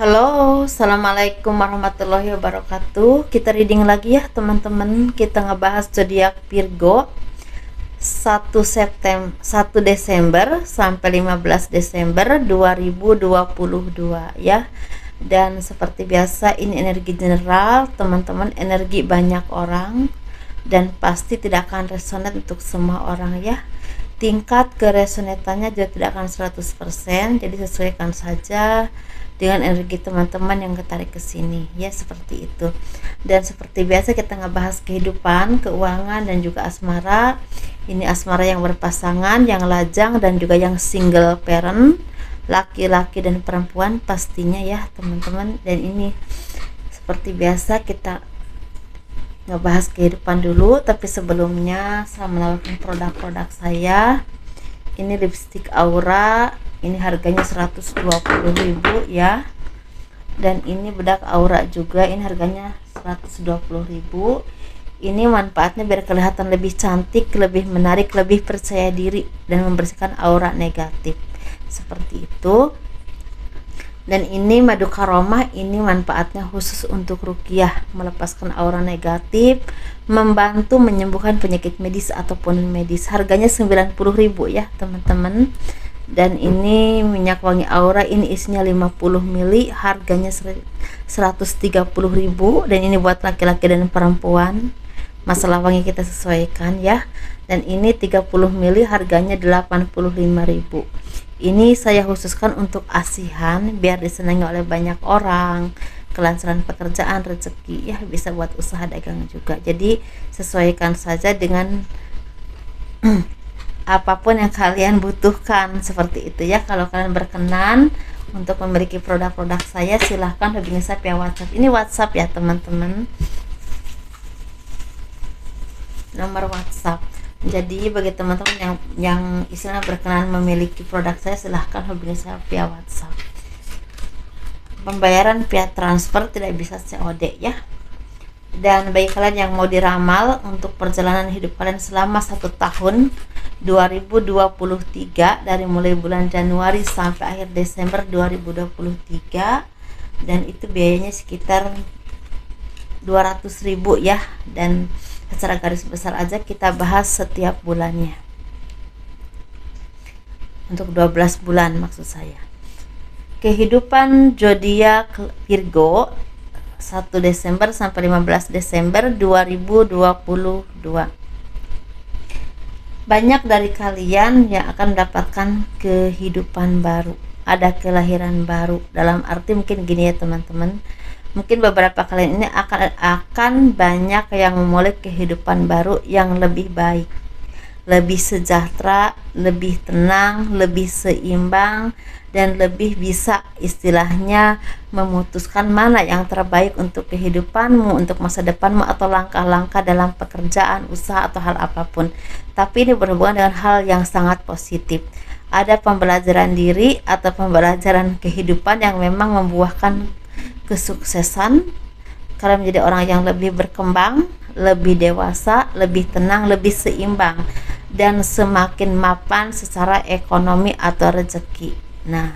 Halo, assalamualaikum warahmatullahi wabarakatuh. Kita reading lagi ya teman-teman. Kita ngebahas zodiak Virgo 1 Desember sampai 15 Desember 2022 ya. Dan seperti biasa ini energi general teman-teman, energi banyak orang dan pasti tidak akan resonate untuk semua orang ya. Tingkat keresonatannya juga tidak akan 100%, jadi sesuaikan saja dengan energi teman-teman yang ketarik ke sini ya, seperti itu. Dan seperti biasa kita ngebahas kehidupan, keuangan dan juga asmara. Ini asmara yang berpasangan, yang lajang dan juga yang single parent, laki-laki dan perempuan pastinya ya teman-teman. Dan ini seperti biasa kita ngebahas kehidupan dulu, tapi sebelumnya saya menawarkan produk-produk saya. Ini lipstick Aura, ini harganya 120.000 ya. Dan ini bedak Aura juga, ini harganya 120.000. Ini manfaatnya biar kelihatan lebih cantik, lebih menarik, lebih percaya diri dan membersihkan aura negatif. Seperti itu. Dan ini madu karomah, ini manfaatnya khusus untuk ruqyah, melepaskan aura negatif, membantu menyembuhkan penyakit medis ataupun medis. Harganya 90.000 ya teman-teman. Dan ini minyak wangi Aura, ini isinya 50 ml, harganya 130.000. Dan ini buat laki-laki dan perempuan, masalah wangi kita sesuaikan ya. Dan ini 30 ml, harganya 85.000. Ini saya khususkan untuk asihan biar disenangi oleh banyak orang, kelancaran pekerjaan, rezeki ya, bisa buat usaha dagang juga. Jadi sesuaikan saja dengan apapun yang kalian butuhkan, seperti itu ya. Kalau kalian berkenan untuk memiliki produk-produk saya, silahkan hubungi saya via WhatsApp. Ini WhatsApp ya teman-teman, nomor WhatsApp. Jadi bagi teman-teman yang istilahnya berkenan memiliki produk saya, silahkan hubungi saya via WhatsApp. Pembayaran via transfer, tidak bisa COD ya. Dan bagi kalian yang mau diramal untuk perjalanan hidup kalian selama 1 tahun 2023, dari mulai bulan Januari sampai akhir Desember 2023, dan itu biayanya sekitar 200.000 ya. Dan secara garis besar aja kita bahas setiap bulannya, untuk 12 bulan maksud saya. Kehidupan zodiak Virgo 1 Desember sampai 15 Desember 2022. Banyak dari kalian yang akan mendapatkan kehidupan baru, ada kelahiran baru. Dalam arti mungkin gini ya teman-teman, mungkin beberapa kalian ini akan banyak yang memulai kehidupan baru yang lebih baik, lebih sejahtera, lebih tenang, lebih seimbang, dan lebih bisa istilahnya memutuskan mana yang terbaik untuk kehidupanmu, untuk masa depanmu, atau langkah-langkah dalam pekerjaan, usaha, atau hal apapun. Tapi ini berhubungan dengan hal yang sangat positif. Ada pembelajaran diri atau pembelajaran kehidupan yang memang membuahkan kesuksesan. Kalian menjadi orang yang lebih berkembang, lebih dewasa, lebih tenang, lebih seimbang, dan semakin mapan secara ekonomi atau rezeki. Nah,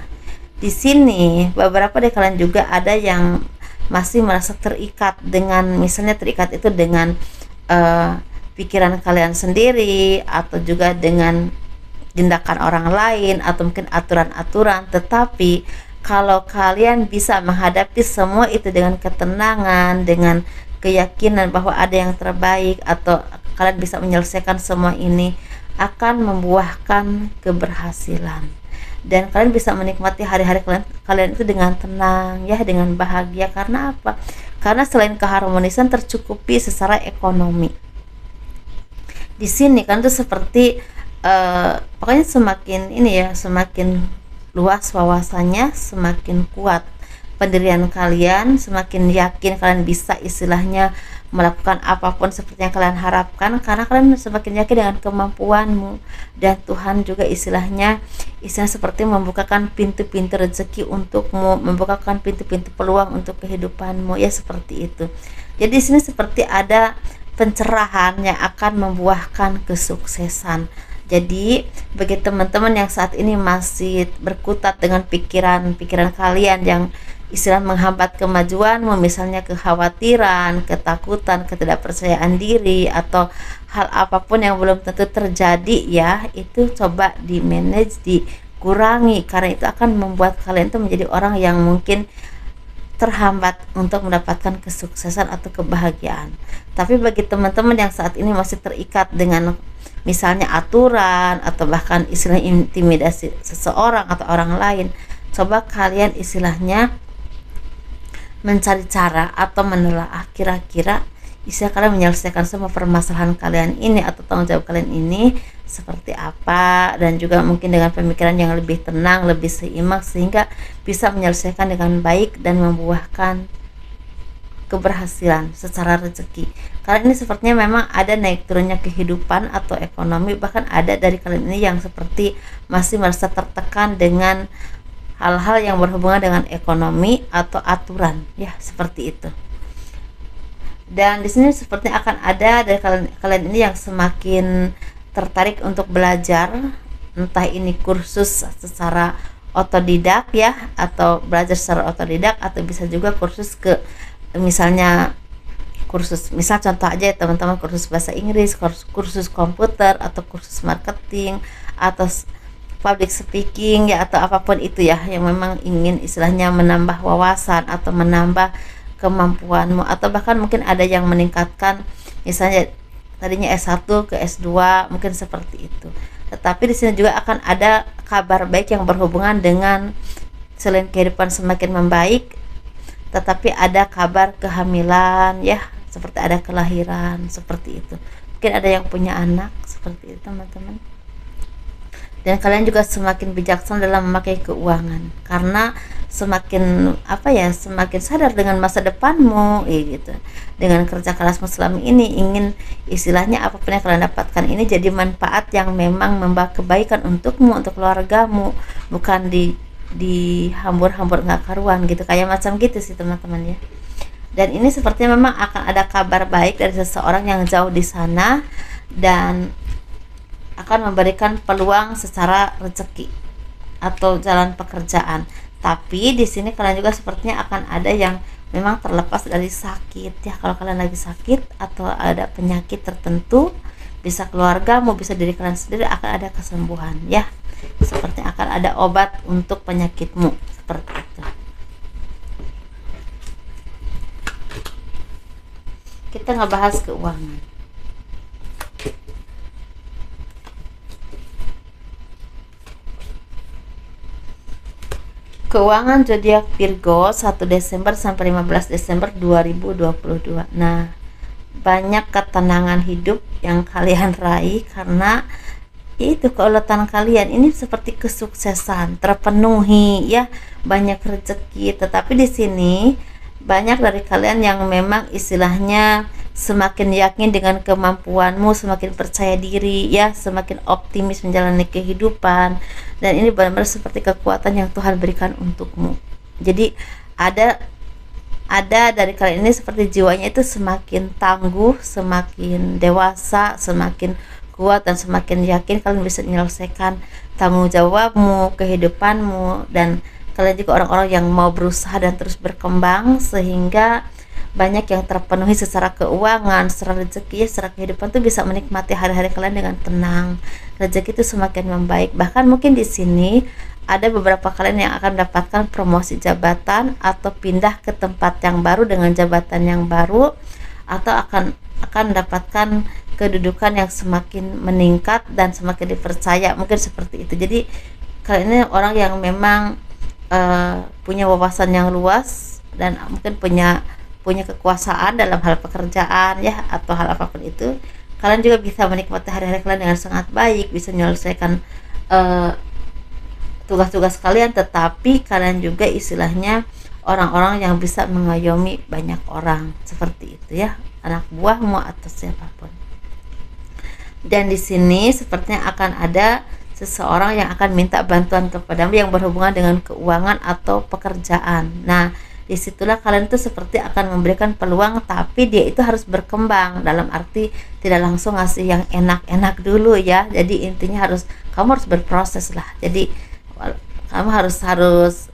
di sini beberapa dari kalian juga ada yang masih merasa terikat dengan, misalnya terikat itu dengan pikiran kalian sendiri, atau juga dengan tindakan orang lain, atau mungkin aturan-aturan. Tetapi kalau kalian bisa menghadapi semua itu dengan ketenangan, dengan keyakinan bahwa ada yang terbaik, atau kalian bisa menyelesaikan semua ini, akan membuahkan keberhasilan. Dan kalian bisa menikmati hari-hari kalian itu dengan tenang ya, dengan bahagia. Karena apa? Karena selain keharmonisan, tercukupi secara ekonomi. Di sini kan tuh seperti pokoknya semakin ini ya, semakin luas wawasannya, semakin kuat pendirian kalian, semakin yakin kalian bisa istilahnya melakukan apapun seperti yang kalian harapkan, karena kalian semakin yakin dengan kemampuanmu. Dan Tuhan juga istilahnya seperti membukakan pintu-pintu rezeki untukmu, membukakan pintu-pintu peluang untuk kehidupanmu ya, seperti itu. Jadi di sini seperti ada pencerahan yang akan membuahkan kesuksesan. Jadi bagi teman-teman yang saat ini masih berkutat dengan pikiran-pikiran kalian yang istilah menghambat kemajuanmu, misalnya kekhawatiran, ketakutan, ketidakpercayaan diri, atau hal apapun yang belum tentu terjadi ya, itu coba di manage, dikurangi, karena itu akan membuat kalian tuh menjadi orang yang mungkin terhambat untuk mendapatkan kesuksesan atau kebahagiaan. Tapi bagi teman-teman yang saat ini masih terikat dengan misalnya aturan atau bahkan istilah intimidasi seseorang atau orang lain, coba kalian istilahnya mencari cara atau menelaah kira-kira istilah kalian menyelesaikan semua permasalahan kalian ini atau tanggung jawab kalian ini seperti apa, dan juga mungkin dengan pemikiran yang lebih tenang, lebih seimbang, sehingga bisa menyelesaikan dengan baik dan membuahkan keberhasilan secara rezeki. Karena ini sepertinya memang ada naik turunnya kehidupan atau ekonomi, bahkan ada dari kalian ini yang seperti masih merasa tertekan dengan hal-hal yang berhubungan dengan ekonomi atau aturan ya, seperti itu. Dan di sini sepertinya akan ada dari kalian ini yang semakin tertarik untuk belajar, entah ini kursus secara otodidak ya, atau belajar secara otodidak, atau bisa juga kursus ke misalnya kursus, misal contoh aja ya teman-teman, kursus bahasa Inggris, kursus komputer, atau kursus marketing, atau public speaking ya, atau apapun itu ya yang memang ingin istilahnya menambah wawasan atau menambah kemampuanmu, atau bahkan mungkin ada yang meningkatkan misalnya tadinya S1 ke S2, mungkin seperti itu. Tetapi di sini juga akan ada kabar baik yang berhubungan dengan selain kehidupan semakin membaik, tetapi ada kabar kehamilan ya, seperti ada kelahiran, seperti itu. Mungkin ada yang punya anak, seperti itu teman-teman. Dan kalian juga semakin bijaksana dalam memakai keuangan, karena semakin semakin sadar dengan masa depanmu gitu. Dengan kerja kerasmu selama ini, ingin istilahnya apapun yang kalian dapatkan ini jadi manfaat yang memang membawa kebaikan untukmu, untuk keluargamu, bukan di hambur-hambur nggak karuan gitu, kayak macam gitu sih teman-teman ya. Dan ini sepertinya memang akan ada kabar baik dari seseorang yang jauh di sana, dan akan memberikan peluang secara rezeki atau jalan pekerjaan. Tapi di sini kalian juga sepertinya akan ada yang memang terlepas dari sakit ya. Kalau kalian lagi sakit atau ada penyakit tertentu, bisa keluargamu, bisa diri kalian sendiri, akan ada kesembuhan ya. Seperti akan ada obat untuk penyakitmu, seperti itu. Kita ngebahas keuangan. Keuangan zodiak Virgo 1 Desember sampai 15 Desember 2022. Nah, banyak ketenangan hidup yang kalian raih karena itu keuletan kalian ini seperti kesuksesan terpenuhi ya, banyak rezeki. Tetapi di sini banyak dari kalian yang memang istilahnya semakin yakin dengan kemampuanmu, semakin percaya diri ya, semakin optimis menjalani kehidupan, dan ini benar-benar seperti kekuatan yang Tuhan berikan untukmu. Jadi ada dari kalian ini seperti jiwanya itu semakin tangguh, semakin dewasa, semakin kuat, dan semakin yakin kalian bisa menyelesaikan tanggung jawabmu, kehidupanmu, dan kalian juga orang-orang yang mau berusaha dan terus berkembang, sehingga banyak yang terpenuhi secara keuangan, secara rezeki, secara kehidupan tuh bisa menikmati hari-hari kalian dengan tenang. Rezeki itu semakin membaik. Bahkan mungkin di sini ada beberapa kalian yang akan mendapatkan promosi jabatan atau pindah ke tempat yang baru dengan jabatan yang baru, atau akan mendapatkan kedudukan yang semakin meningkat dan semakin dipercaya, mungkin seperti itu. Jadi kalian ini orang yang memang punya wawasan yang luas, dan mungkin punya kekuasaan dalam hal pekerjaan ya, atau hal apapun itu. Kalian juga bisa menikmati hari-hari kalian dengan sangat baik, bisa menyelesaikan tugas-tugas kalian, tetapi kalian juga istilahnya orang-orang yang bisa mengayomi banyak orang, seperti itu ya, anak buahmu atau siapapun. Dan di sini sepertinya akan ada seseorang yang akan minta bantuan kepadamu yang berhubungan dengan keuangan atau pekerjaan. Nah, disitulah kalian tuh seperti akan memberikan peluang, tapi dia itu harus berkembang, dalam arti tidak langsung ngasih yang enak-enak dulu ya. Jadi intinya kamu harus berproses lah. Jadi kamu harus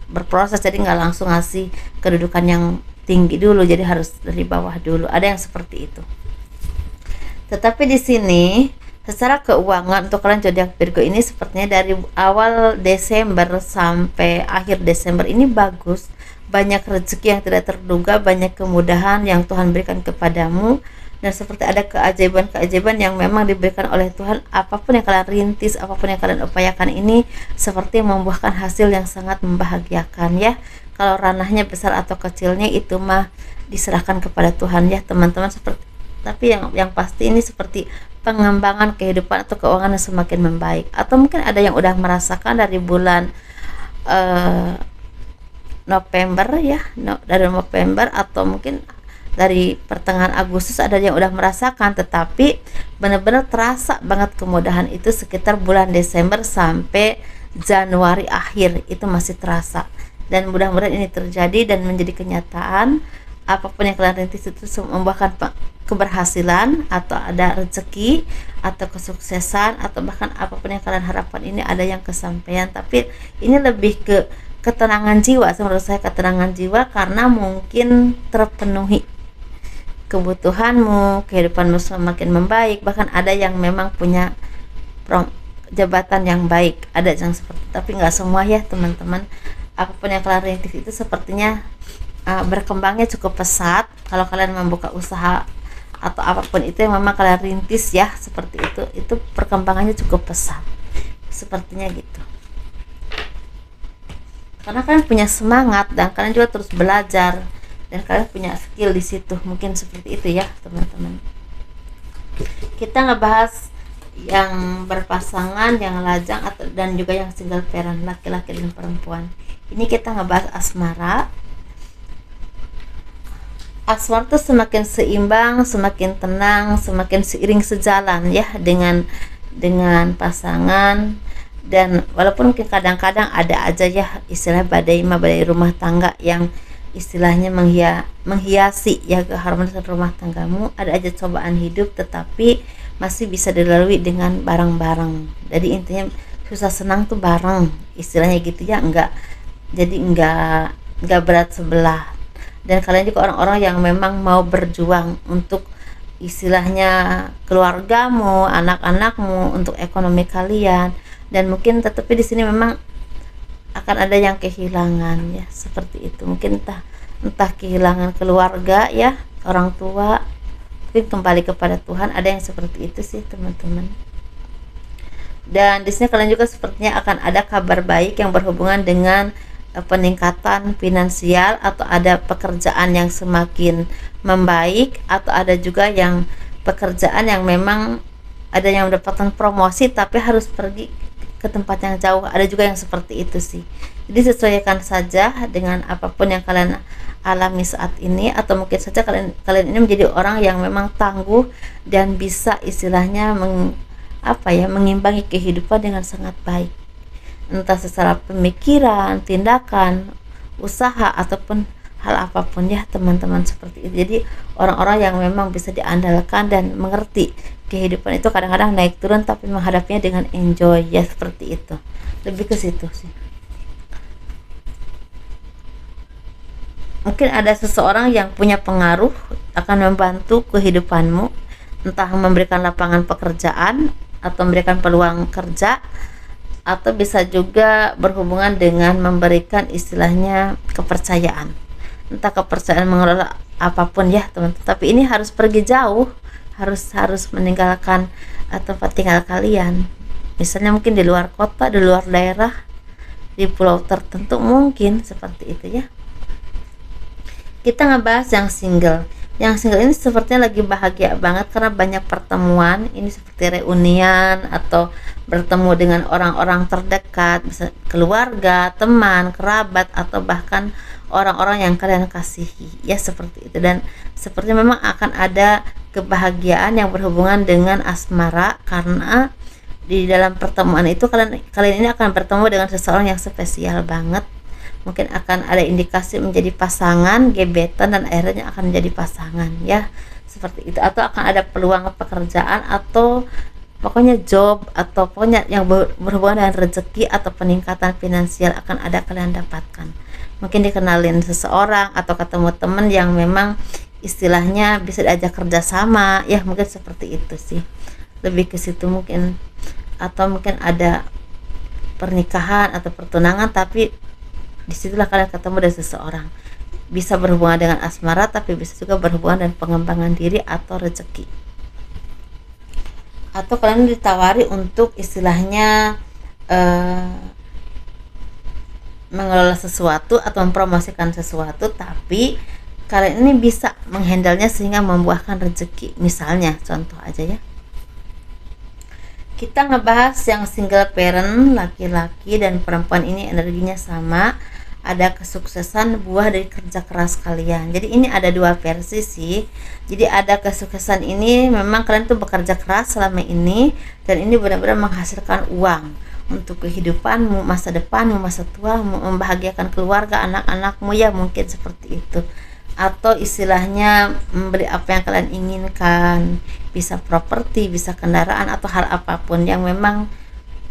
berproses, jadi nggak langsung ngasih kedudukan yang tinggi dulu, jadi harus dari bawah dulu. Ada yang seperti itu. Tetapi di sini secara keuangan untuk kalian zodiak Virgo ini sepertinya dari awal Desember sampai akhir Desember ini bagus, banyak rezeki yang tidak terduga, banyak kemudahan yang Tuhan berikan kepadamu, dan seperti ada keajaiban-keajaiban yang memang diberikan oleh Tuhan. Apapun yang kalian rintis, apapun yang kalian upayakan ini seperti membuahkan hasil yang sangat membahagiakan ya. Kalau ranahnya besar atau kecilnya itu mah diserahkan kepada Tuhan ya teman-teman. Tapi yang pasti ini seperti pengembangan kehidupan atau keuangan yang semakin membaik. Atau mungkin ada yang udah merasakan dari bulan November ya, dari November, atau mungkin dari pertengahan Agustus ada yang udah merasakan, tetapi benar-benar terasa banget kemudahan itu sekitar bulan Desember sampai Januari akhir, itu masih terasa. Dan mudah-mudahan ini terjadi dan menjadi kenyataan. Apapun yang kalian rintis itu membuahkan keberhasilan, atau ada rezeki atau kesuksesan, atau bahkan apapun yang kalian harapkan ini ada yang kesampaian. Tapi ini lebih ke ketenangan jiwa, menurut saya ketenangan jiwa, karena mungkin terpenuhi kebutuhanmu, kehidupanmu semakin membaik. Bahkan ada yang memang punya jabatan yang baik, ada yang seperti, tapi nggak semua ya teman-teman. Apapun yang kalian rintis itu sepertinya berkembangnya cukup pesat. Kalau kalian membuka usaha atau apapun itu yang memang kalian rintis ya, seperti itu perkembangannya cukup pesat sepertinya gitu, karena kalian punya semangat dan kalian juga terus belajar dan kalian punya skill di situ. Mungkin seperti itu ya teman-teman. Kita ngebahas yang berpasangan, yang lajang, atau dan juga yang single parent, laki-laki dan perempuan. Ini kita ngebahas asmara. Asmara tuh semakin seimbang, semakin tenang, semakin seiring sejalan ya dengan pasangan. Dan walaupun mungkin kadang-kadang ada aja ya istilah badai rumah tangga yang istilahnya menghiasi ya keharmonisan rumah tanggamu, ada aja cobaan hidup, tetapi masih bisa dilalui dengan bareng-bareng. Jadi intinya susah senang tuh bareng, istilahnya gitu ya, enggak berat sebelah. Dan kalian juga orang-orang yang memang mau berjuang untuk istilahnya keluargamu, anak-anakmu, untuk ekonomi kalian. Dan mungkin tetapi di sini memang akan ada yang kehilangan ya, seperti itu. Mungkin entah kehilangan keluarga ya, orang tua, mungkin kembali kepada Tuhan. Ada yang seperti itu sih teman-teman. Dan di sini kalian juga sepertinya akan ada kabar baik yang berhubungan dengan peningkatan finansial, atau ada pekerjaan yang semakin membaik, atau ada juga yang pekerjaan yang memang ada yang mendapatkan promosi tapi harus pergi ke tempat yang jauh. Ada juga yang seperti itu sih. Jadi sesuaikan saja dengan apapun yang kalian alami saat ini, atau mungkin saja kalian ini menjadi orang yang memang tangguh dan bisa istilahnya mengimbangi kehidupan dengan sangat baik, entah secara pemikiran, tindakan, usaha, ataupun hal apapun ya teman-teman, seperti itu. Jadi orang-orang yang memang bisa diandalkan dan mengerti kehidupan itu kadang-kadang naik turun, tapi menghadapinya dengan enjoy ya, seperti itu. Lebih ke situ sih. Mungkin ada seseorang yang punya pengaruh akan membantu kehidupanmu, entah memberikan lapangan pekerjaan atau memberikan peluang kerja, atau bisa juga berhubungan dengan memberikan istilahnya kepercayaan, entah kepercayaan mengelola apapun ya teman-teman. Tapi ini harus pergi jauh, harus meninggalkan tempat tinggal kalian, misalnya mungkin di luar kota, di luar daerah, di pulau tertentu, mungkin seperti itu ya. Kita ngebahas yang single. Yang single ini sepertinya lagi bahagia banget karena banyak pertemuan. Ini seperti reunian atau bertemu dengan orang-orang terdekat, bisa keluarga, teman, kerabat, atau bahkan orang-orang yang kalian kasihi ya, seperti itu. Dan sepertinya memang akan ada kebahagiaan yang berhubungan dengan asmara, karena di dalam pertemuan itu kalian ini akan bertemu dengan seseorang yang spesial banget. mungkin akan ada indikasi menjadi pasangan, gebetan, dan akhirnya akan menjadi pasangan ya, seperti itu. Atau akan ada peluang pekerjaan atau pokoknya job, atau pokoknya yang berhubungan dengan rezeki atau peningkatan finansial akan ada kalian dapatkan. Mungkin dikenalin seseorang atau ketemu teman yang memang istilahnya bisa diajak kerjasama ya, mungkin seperti itu sih, lebih ke situ mungkin. Atau mungkin ada pernikahan atau pertunangan, tapi disitulah kalian ketemu dengan seseorang, bisa berhubungan dengan asmara tapi bisa juga berhubungan dengan pengembangan diri atau rezeki. Atau kalian ditawari untuk istilahnya mengelola sesuatu atau mempromosikan sesuatu, tapi kalian ini bisa menghandlenya sehingga membuahkan rezeki. Misalnya contoh aja ya, kita ngebahas yang single parent, laki-laki dan perempuan ini energinya sama, ada kesuksesan buah dari kerja keras kalian. Jadi ini ada dua versi sih. Jadi ada kesuksesan ini memang kalian tuh bekerja keras selama ini, dan ini benar-benar menghasilkan uang untuk kehidupanmu, masa depanmu, masa tuamu, membahagiakan keluarga, anak-anakmu ya, mungkin seperti itu. Atau istilahnya membeli apa yang kalian inginkan, bisa properti, bisa kendaraan, atau hal apapun yang memang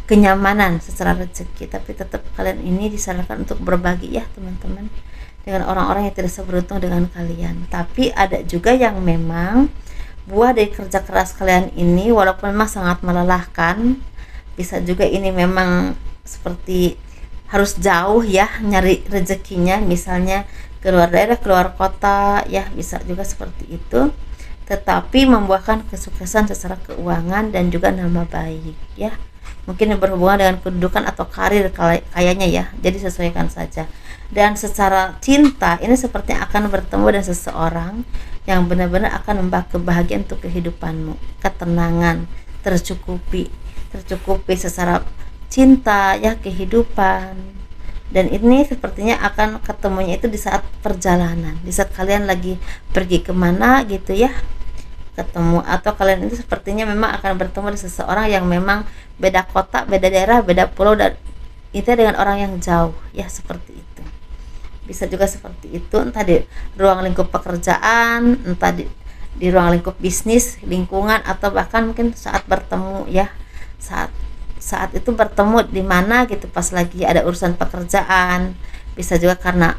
kenyamanan secara rezeki. Tapi tetap kalian ini disarankan untuk berbagi ya teman-teman, dengan orang-orang yang tidak seberuntung dengan kalian. Tapi ada juga yang memang buah dari kerja keras kalian ini, walaupun memang sangat melelahkan, bisa juga ini memang seperti harus jauh ya nyari rezekinya, misalnya keluar daerah, keluar kota ya, bisa juga seperti itu, tetapi membuahkan kesuksesan secara keuangan dan juga nama baik ya. Mungkin berhubungan dengan kedudukan atau karir kayaknya ya, jadi sesuaikan saja. Dan secara cinta ini sepertinya akan bertemu dengan seseorang yang benar-benar akan membawa kebahagiaan untuk kehidupanmu, ketenangan, tercukupi secara cinta ya, kehidupan. Dan ini sepertinya akan ketemunya itu di saat perjalanan, di saat kalian lagi pergi kemana gitu ya, ketemu. Atau kalian itu sepertinya memang akan bertemu dengan seseorang yang memang beda kota, beda daerah, beda pulau, dan itu dengan orang yang jauh ya, seperti itu. Bisa juga seperti itu, entah di ruang lingkup pekerjaan, entah di ruang lingkup bisnis, lingkungan, atau bahkan mungkin saat bertemu ya, saat itu bertemu di mana gitu, pas lagi ada urusan pekerjaan. Bisa juga karena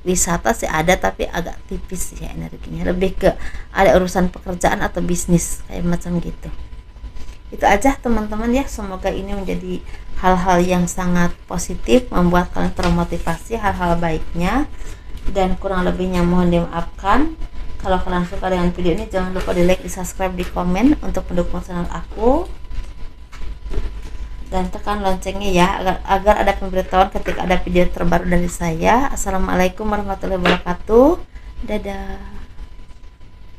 wisata sih ada, tapi agak tipis ya energinya, lebih ke ada urusan pekerjaan atau bisnis kayak macam gitu. Itu aja teman-teman ya, semoga ini menjadi hal-hal yang sangat positif, membuat kalian termotivasi hal-hal baiknya, dan kurang lebihnya mohon dimaafkan. Kalau kalian suka dengan video ini, jangan lupa di like, di subscribe, di komen untuk mendukung channel aku, dan tekan loncengnya ya, agar ada pemberitahuan ketika ada video terbaru dari saya. Assalamualaikum warahmatullahi wabarakatuh. Dadah.